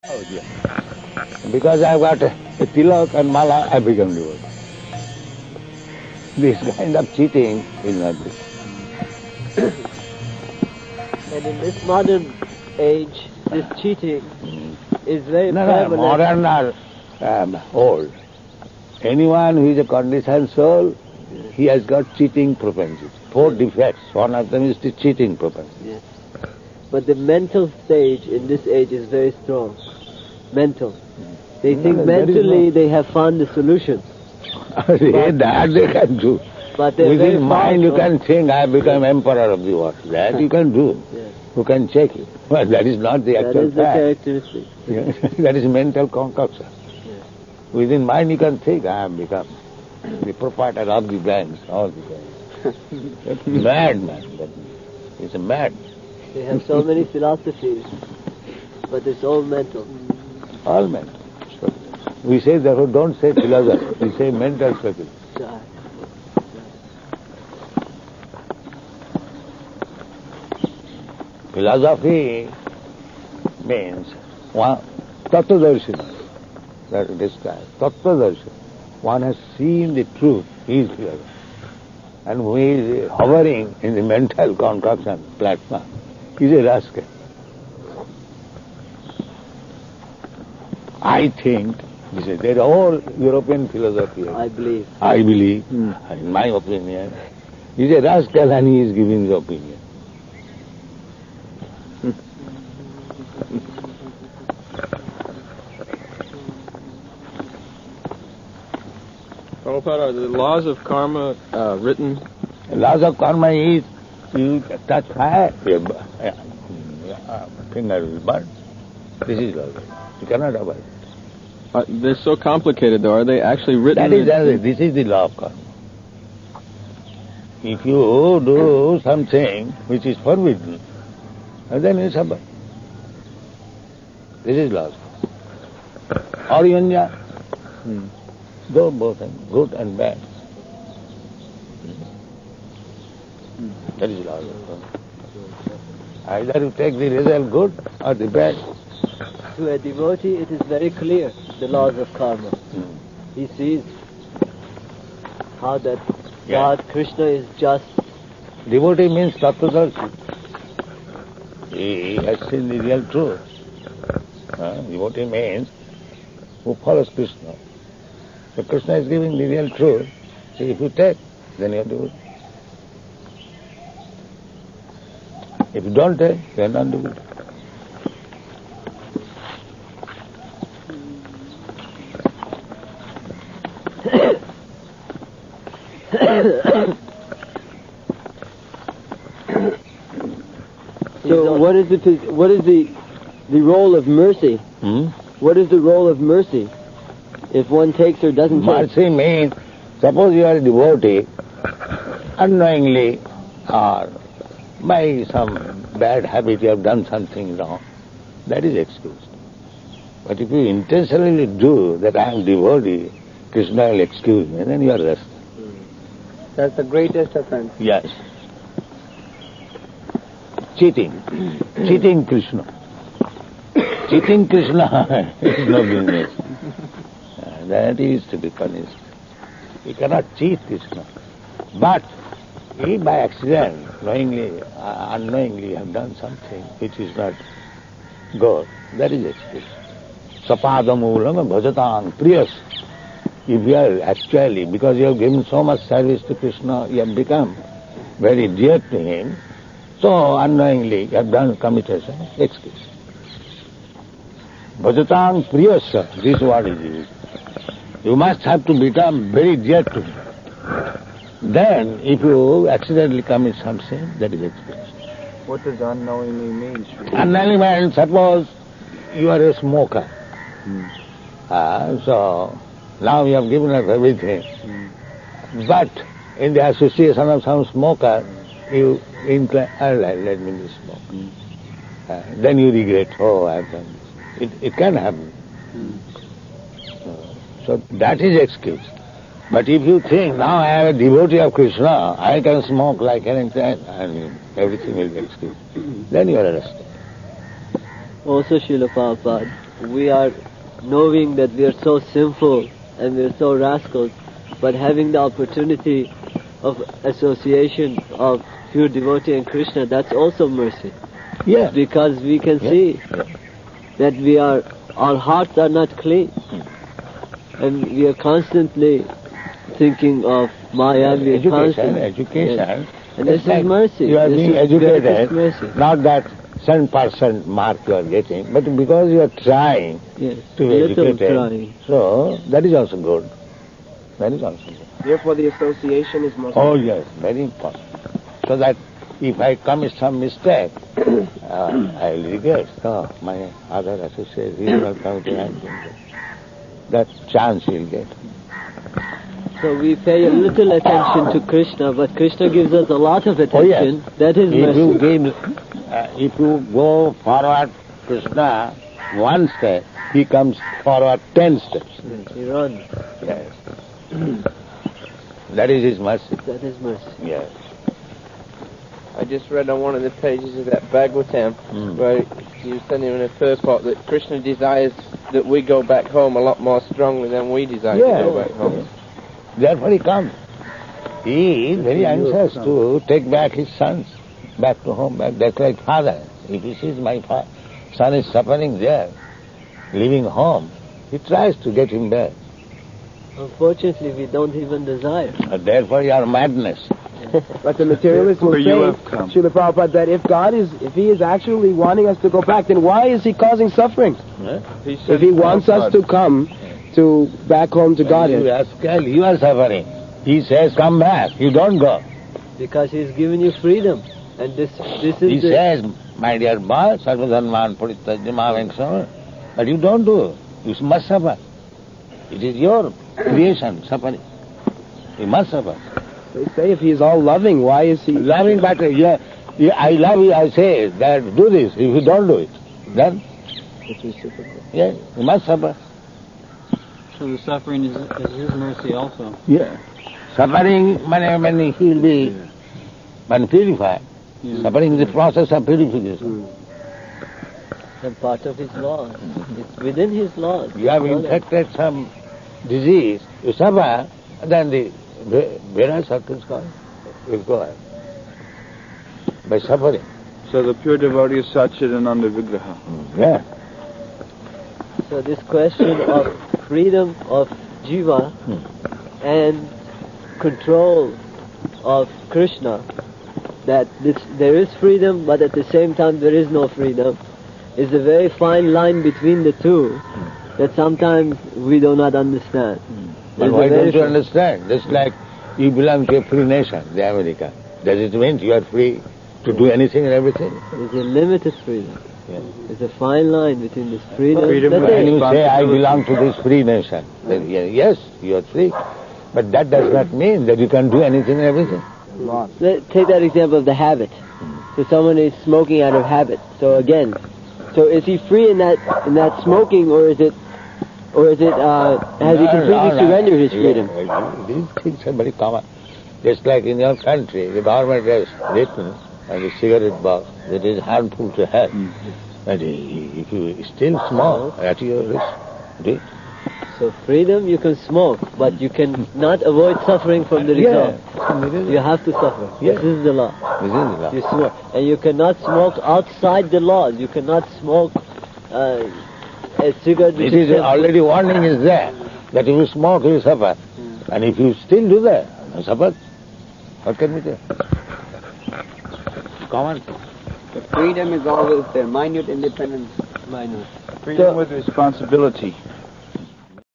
Oh, yeah. Because I've got a tilak and mala, I become devotee. This kind of cheating is not good. And in this modern age, this cheating is very prevalent. No, modern or old. Anyone who is a conditioned soul, he has got cheating propensity. Four defects. One of them is the cheating propensity. Yes. But the mental stage in this age is very strong. Mental. They think mentally they have found the solution. That they can do. But within mind you can think, I have become emperor of the world. That you can do. Yes. You can check it. Well, that is not the actual fact. That is the characteristic. That is mental concoction. Yes. Within mind you can think, I have become the proprietor of the banks, all the banks. Madman. It's a mad. They have so many philosophies, but it's all mental. All mental. So we say, therefore, don't say philosophy. We say mental speculation. Philosophy means tattva-darshana. That is described. Tattva-darshana. One has seen the truth. He is philosophy. And who is hovering in the mental concoction platform, he is a rascal. I think, there are all European philosophy. I believe. In my opinion, he is a rascal and he is giving his opinion. Prabhupada, are the laws of karma written? The laws of karma is, you touch fire, your finger will burn. This is law. You cannot avoid it. They're so complicated, though. Are they actually written? This is the law of karma. If you do something which is forbidden, then you suffer. This is law of karma. Or yanya. Go both, good and bad. That is law of karma. Either you take the result good or the bad. To a devotee, it is very clear, the laws of karma. He sees how that God, Krishna, is just. Devotee means tattva-darshi. He has seen the real truth. Devotee means who follows Krishna. So Krishna is giving the real truth. So if you take, then you are devotee. If you don't take, you are not devotee. So what is the role of mercy? What is the role of mercy if one takes or doesn't take? Mercy means, suppose you are a devotee, unknowingly or by some bad habit you have done something wrong, that is excused. But if you intentionally do that, I am devotee, Krishna will excuse me, then you are rested. That's the greatest offense. Yes. Cheating Krishna. Cheating Krishna is no business. That is to be punished. You cannot cheat Krishna. But if by accident, knowingly, unknowingly you have done something which is not good, that is excuse. Sapadamulam bhajatang priyas. If you are actually, because you have given so much service to Krishna, you have become very dear to him, so unknowingly you have committed some excuse. Bhajatang priyasya, this word is used. You must have to become very dear to him. Then, if you accidentally commit some sin, that is excuse. What does unknowingly mean? Unknowingly means, suppose you are a smoker. So, now you have given up everything. But in the association of some smoker, you incline, let me smoke. Then you regret, I have done this. It can happen. So that is excuse. But if you think, now I am a devotee of Krishna, I can smoke like anything, and everything will be excused, then you are arrested. Also, Srila Prabhupada, we are knowing that we are so sinful and we are so rascals, but having the opportunity of association of pure devotee and Krishna, that's also mercy. Yes. Because we can see that our hearts are not clean. And we are constantly thinking of Maya. We are Education. Yes. And this is mercy. You are this being is educated, mercy. not that 7% mark you are getting, but because you are trying Yes. to be Little educated. trying. So, that is also good. That is also good. Therefore, the association is most Oh yes, very important. So that if I commit some mistake, I will regret. No, my other associate, he will not come to anything. That chance he will get. So we pay a little attention to Krishna, but Krishna gives us a lot of attention. Oh, yes. That is mercy. If you go forward Krishna one step, he comes forward 10 steps. Yes, he runs. Yes. That is his mercy. That is mercy. Yes. I just read on one of the pages of that Bhagavatam where you said in the purport that Krishna desires that we go back home a lot more strongly than we desire to go back home. Therefore he comes. He is very anxious to take back his sons back to home. That's like father. If he sees my son is suffering there, leaving home, he tries to get him back. Unfortunately, we don't even desire. Therefore your madness. But the materialists will say, Srila Prabhupada, that if he is actually wanting us to go back, then why is he causing suffering? If he wants us to come back home to God. You ask, you are suffering. He says, come back. You don't go. Because he's given you freedom. And this is He says, my dear boy, sarvadharman puritajyama, but you don't do. You must suffer. It is your creation, suffering. You must suffer. They say if he is all loving, why is he... Loving, but I love you, I say, that do this. If you don't do it, then... It's reciprocal. Yeah, you must suffer. So the suffering is his mercy also. Yeah. Suffering, when he will be purified. Yeah. Suffering is the process of purification. And part of his laws. It's within his laws. You have infected some disease, you suffer, then the various circles will go ahead. By suffering. So the pure devotee is Satchidananda Vigraha. Yeah. So this question of freedom of jiva and control of Krishna, that there is freedom but at the same time there is no freedom, is a very fine line between the two that sometimes we do not understand. But why don't you understand? Just like you belong to a free nation, the America. Does it mean you are free to do anything and everything? It's a limited freedom. Yeah. There's a fine line between this freedom. When you say, I belong to this free nation, then yes, you are free. But that does not mean that you can do anything and everything. Take that example of the habit. So someone is smoking out of habit. So again, so is he free in that smoking, or has he completely surrendered his freedom? These things are very common. Just like in your country, the government has written on the cigarette box that it is harmful to health. And if you still smoke, at your risk, do it. So freedom, you can smoke, but you can not avoid suffering from the result. You have to suffer. Yes. This is the law. This is the law. You smoke. And you cannot smoke outside the laws. You cannot smoke a cigarette. It is already warning is there that if you smoke, you suffer. And if you still do that, you suffer. What can we do? Common. The freedom is always there, minute independence. Minute. Freedom with responsibility.